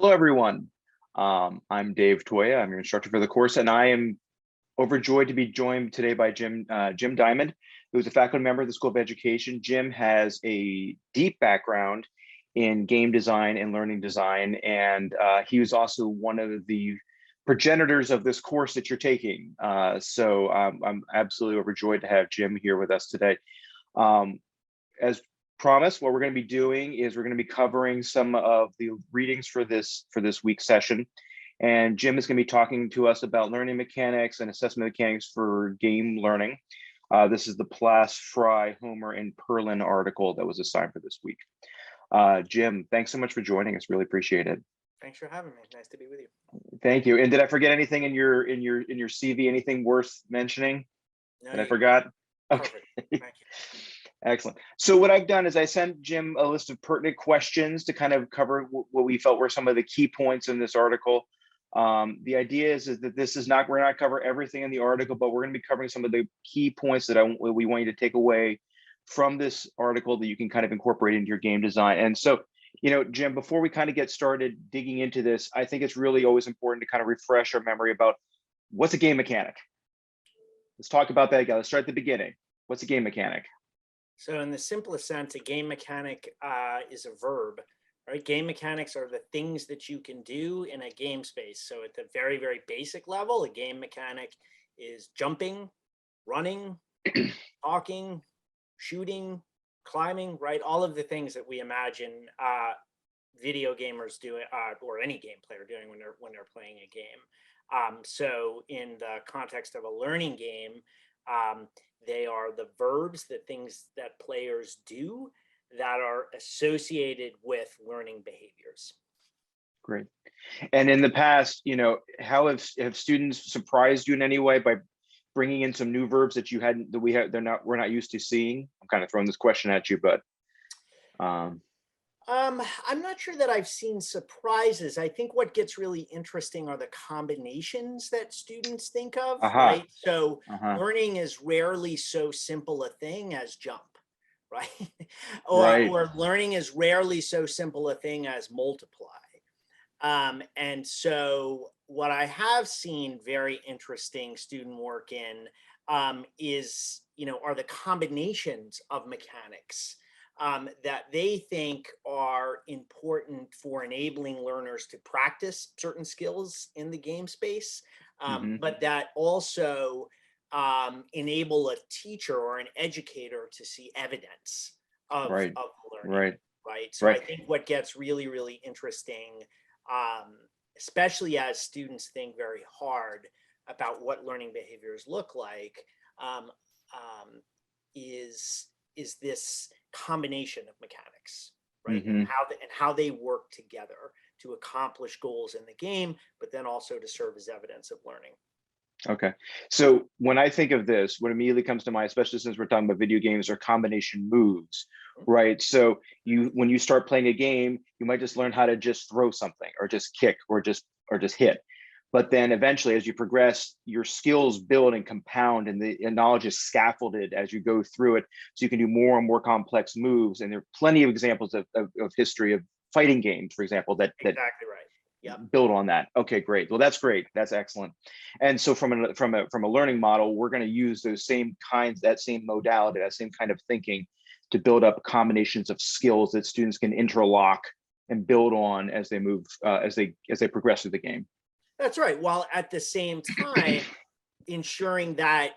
Hello, everyone. I'm Dave Toya. I'm your instructor for the course, and I am overjoyed to be joined today by Jim Dimond, who's a faculty member of the School of Education. Jim has a deep background in game design and learning design, and he was also one of the progenitors of this course that you're taking. So I'm absolutely overjoyed to have Jim here with us today. As promised, what we're going to be doing is we're going to be covering some of the readings for this week's session. And Jim is going to be talking to us about learning mechanics and assessment mechanics for game learning. This is the Plass, Fry, Homer, and Perlin article that was assigned for this week. Jim, thanks so much for joining us. Really appreciate it. Thanks for having me. Nice to be with you. Thank you. And did I forget anything in your CV? Anything worth mentioning No, that I forgot? Perfect. Okay. Thank you. Excellent. So what I've done is I sent Jim a list of pertinent questions to kind of cover what we felt were some of the key points in this article. The idea is that we're not covering everything in the article, but we're going to be covering some of the key points that we want you to take away from this article that you can kind of incorporate into your game design. And so, Jim, before we kind of get started digging into this, I think it's really always important to kind of refresh our memory about what's a game mechanic. Let's talk about that again. Let's start at the beginning. What's a game mechanic? So in the simplest sense, a game mechanic is a verb, right? Game mechanics are the things that you can do in a game space. So at the very, very basic level, a game mechanic is jumping, running, talking, shooting, climbing, right? All of the things that we imagine video gamers doing, or any game player doing when they're playing a game. So in the context of a learning game, they are the verbs, the things that players do that are associated with learning behaviors. Great. And in the past, how have students surprised you in any way by bringing in some new verbs that we're not used to seeing? I'm kind of throwing this question at you, but I'm not sure that I've seen surprises. I think what gets really interesting are the combinations that students think of, right? So learning is rarely so simple a thing as jump, right? Or learning is rarely so simple a thing as multiply. And so what I have seen very interesting student work in is, are the combinations of mechanics that they think are important for enabling learners to practice certain skills in the game space, but that also enable a teacher or an educator to see evidence of learning. Right. So I think what gets really, really interesting, especially as students think very hard about what learning behaviors look like, is this combination of mechanics, right? And how they work together to accomplish goals in the game, but then also to serve as evidence of learning. Okay. So when I think of this, what immediately comes to mind, especially since we're talking about video games, are combination moves, right? So when you start playing a game, you might just learn how to just throw something or just kick or just hit. But then eventually, as you progress, your skills build and compound, and the knowledge is scaffolded as you go through it. So you can do more and more complex moves. And there are plenty of examples of history of fighting games, for example, that exactly right. Yeah. Build on that. Okay, great. Well, that's great. That's excellent. And so from a learning model, we're going to use those same kinds, that same modality, that same kind of thinking to build up combinations of skills that students can interlock and build on as they move, as they progress through the game. That's right. While at the same time, ensuring that,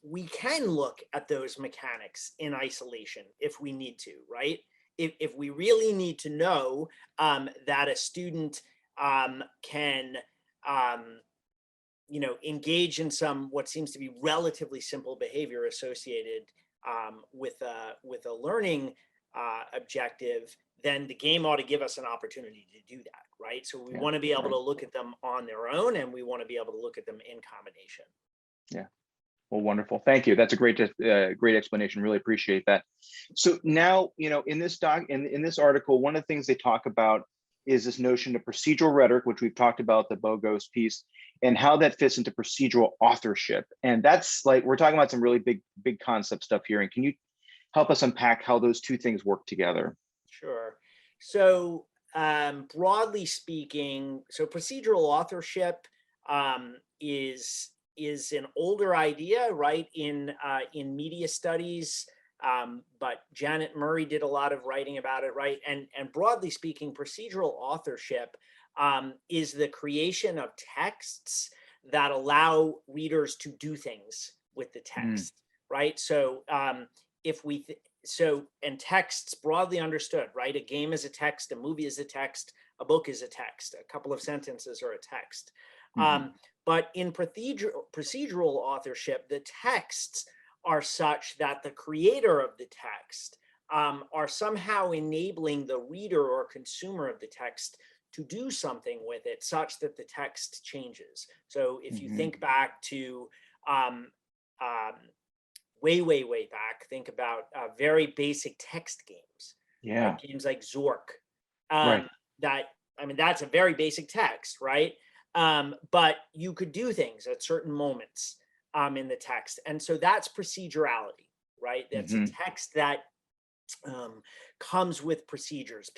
we can look at those mechanics in isolation if we need to, right? If we really need to know that a student can, engage in some what seems to be relatively simple behavior associated with a learning objective, then the game ought to give us an opportunity to do that, right? So we want to be able to look at them on their own, and we want to be able to look at them in combination. Yeah. Well, wonderful. Thank you. That's a great explanation. Really appreciate that. So now, in this in this article, one of the things they talk about is this notion of procedural rhetoric, which we've talked about, the Bogos piece, and how that fits into procedural authorship. And that's like, we're talking about some really big concept stuff here. And can you help us unpack how those two things work together? Sure. So broadly speaking, so procedural authorship is an older idea, right? In media studies, but Janet Murray did a lot of writing about it, right? And broadly speaking, procedural authorship is the creation of texts that allow readers to do things with the text, right? So if we and texts broadly understood, right? A game is a text, a movie is a text, a book is a text, a couple of sentences are a text. But in procedural authorship, the texts are such that the creator of the text are somehow enabling the reader or consumer of the text to do something with it such that the text changes. So if you think back to way back, think about very basic text games. Yeah. Like games like Zork. Right. That's a very basic text, right? But you could do things at certain moments in the text. And so that's procedurality, right? That's a text that comes with procedures.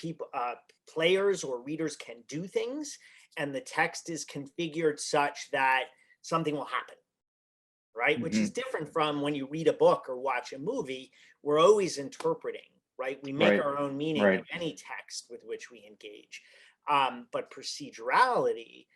Players or readers can do things, and the text is configured such that something will happen, right? Which is different from when you read a book or watch a movie. We're always interpreting, right? We make our own meaning of any text with which we engage. But procedurality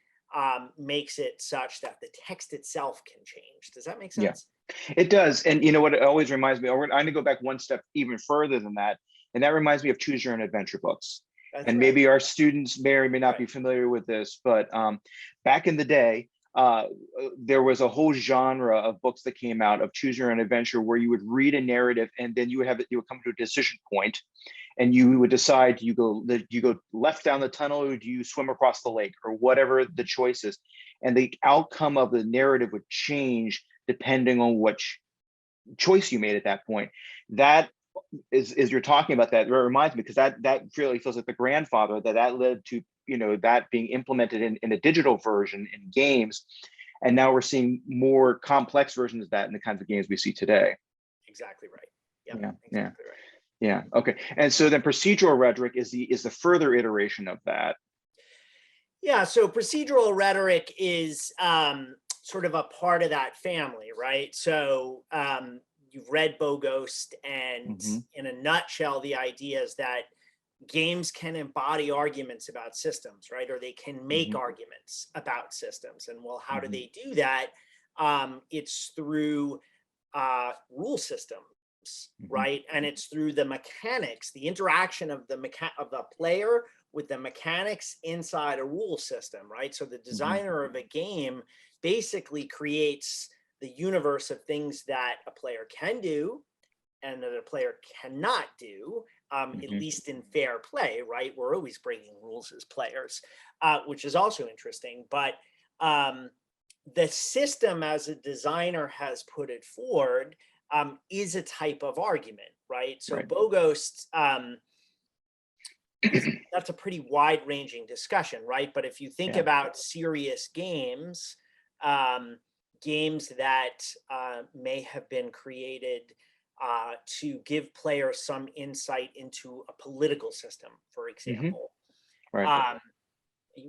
makes it such that the text itself can change. Does that make sense? Yeah, it does. And you know what, it always reminds me, I'm gonna go back one step even further than that. And that reminds me of choose your own adventure books. That's And right. maybe our students may or may not be familiar with this, but back in the day, there was a whole genre of books that came out of choose your own adventure where you would read a narrative and then you would come to a decision point and you would decide, do you go left down the tunnel or do you swim across the lake or whatever the choice is. And the outcome of the narrative would change depending on which choice you made at that point. That is you're talking about that, it reminds me, because that really feels like the grandfather that led to, that being implemented in a digital version in games. And now we're seeing more complex versions of that in the kinds of games we see today. Exactly right. Yeah. Exactly right. Yeah. Okay. And so then procedural rhetoric is the further iteration of that. Yeah. So procedural rhetoric is sort of a part of that family, right? So you've read Bogost, and in a nutshell, the idea is that games can embody arguments about systems, right? Or they can make arguments about systems. And well, how do they do that? It's through rule systems, right? And it's through the mechanics, the interaction of the player with the mechanics inside a rule system, right? So the designer of a game basically creates the universe of things that a player can do and that a player cannot do, at least in fair play, right? We're always breaking rules as players, which is also interesting. But the system, as a designer has put it forward, is a type of argument, right? So Bogost, that's a pretty wide-ranging discussion, right? But if you think about serious games, games that may have been created to give players some insight into a political system, for example.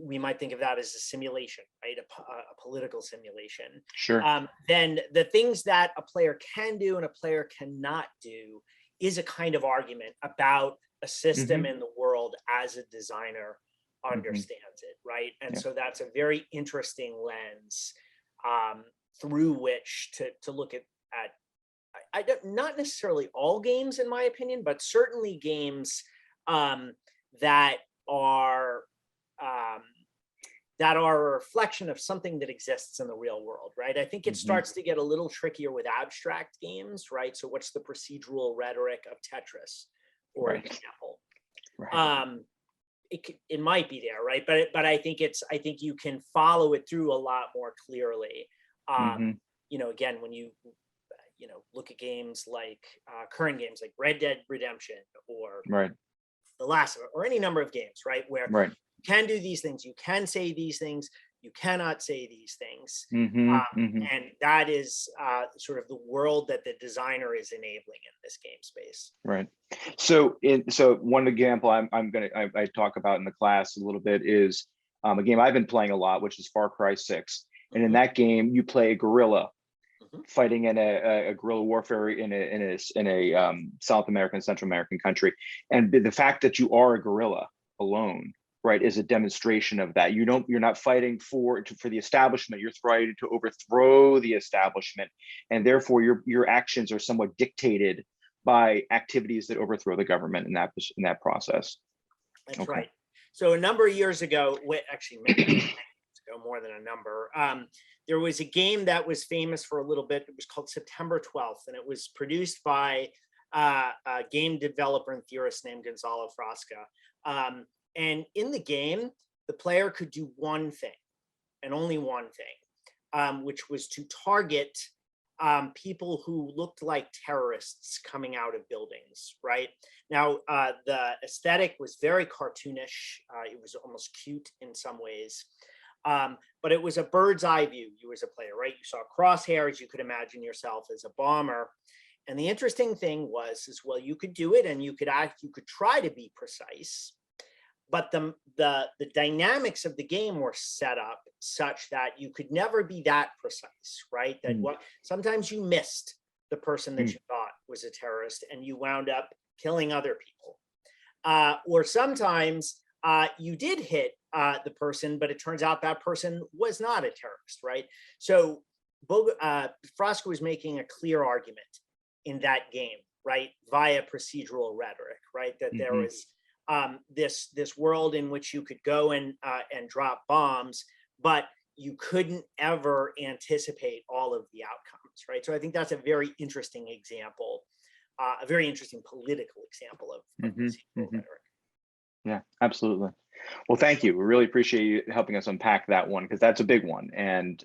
We might think of that as a simulation, right? A political simulation. Sure. Then the things that a player can do and a player cannot do is a kind of argument about a system in the world as a designer understands it, right? And so that's a very interesting lens through which to look at not necessarily all games, in my opinion, but certainly games that are a reflection of something that exists in the real world, right? I think it starts to get a little trickier with abstract games, right? So what's the procedural rhetoric of Tetris, for example? It might be there, right? But I think you can follow it through a lot more clearly. Again, when you look at games like current games like Red Dead Redemption or The Last of It, or any number of games, right? Where you can do these things, you can say these things, You cannot say these things. Mm-hmm. And that is sort of the world that the designer is enabling in this game space. Right. So one example I talk about in the class a little bit is a game I've been playing a lot, which is Far Cry 6. And in that game, you play a guerrilla fighting in a guerrilla warfare in a South American, Central American country. And the fact that you are a guerrilla alone, right, is a demonstration of that. You're not fighting for the establishment. You're trying to overthrow the establishment, and therefore your actions are somewhat dictated by activities that overthrow the government in that process. That's right. So a number of years ago, actually many years ago, more than a number, there was a game that was famous for a little bit. It was called September 12th, and it was produced by a game developer and theorist named Gonzalo Frasca. And in the game, the player could do one thing, and only one thing, which was to target people who looked like terrorists coming out of buildings, right? Now, the aesthetic was very cartoonish. It was almost cute in some ways. But it was a bird's eye view. You as a player, right? You saw crosshairs. You could imagine yourself as a bomber. And the interesting thing was, well, you could do it, and you could try to be precise. But the dynamics of the game were set up such that you could never be that precise, right? That sometimes you missed the person that you thought was a terrorist, and you wound up killing other people. Or sometimes you did hit the person, but it turns out that person was not a terrorist, right? So Frasca was making a clear argument in that game, right, via procedural rhetoric, right, that there was this world in which you could go and drop bombs, but you couldn't ever anticipate all of the outcomes, right? So I think that's a very interesting example, a very interesting political example of procedural rhetoric. Yeah, absolutely. Well, thank you. We really appreciate you helping us unpack that one, because that's a big one. And